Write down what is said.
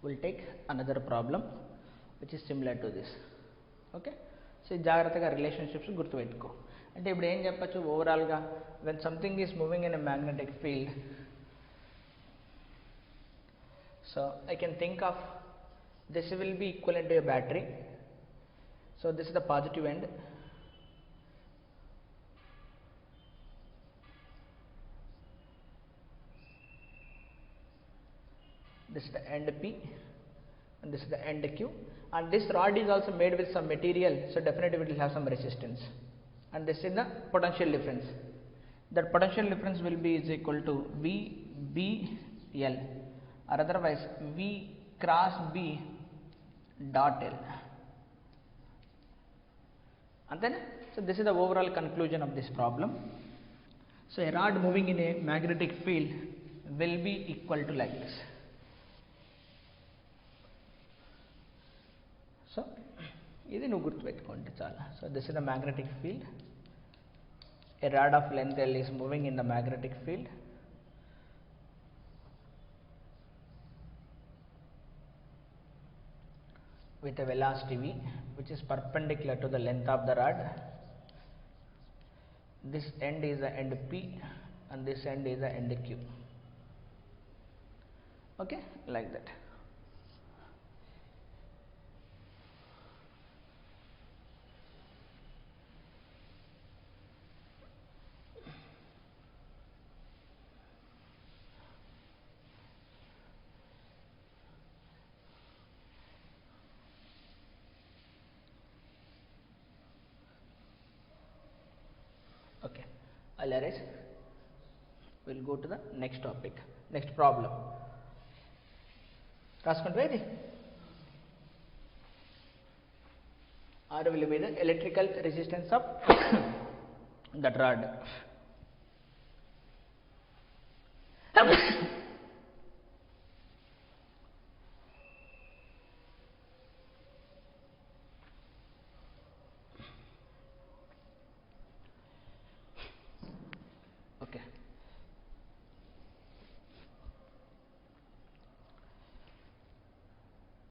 we'll take another problem which is similar to this. Okay, so జాగ్రత్తగా relationships గుర్తుపెట్టుకో. అంటే ఇప్పుడు ఏం చెప్పచ్చు, ఓవరాల్గా when something is moving in a magnetic field, so I can think of this will be equivalent to a battery. So this is the positive end, this is the end P, and this is the end Q, and this rod is also made with some material, so definitely it will have some resistance, and this is the potential difference. That potential difference will be is equal to VBL, or otherwise V cross B dot L. And then, so this is the overall conclusion of this problem. So a rod moving in a magnetic field will be equal to like this. So ఇది నువ్వు గుర్తుపెట్టుకోండి చాలా. So this is the magnetic field. A rod of length L is moving in the magnetic field. With a velocity v which is perpendicular to the length of the rod. This end is the end P and this end is the end Q. Okay, like that. Okay, I'll erase. We'll go to the next topic, next problem. రాసుకుంటే ఇది R will be the electrical resistance of that rod.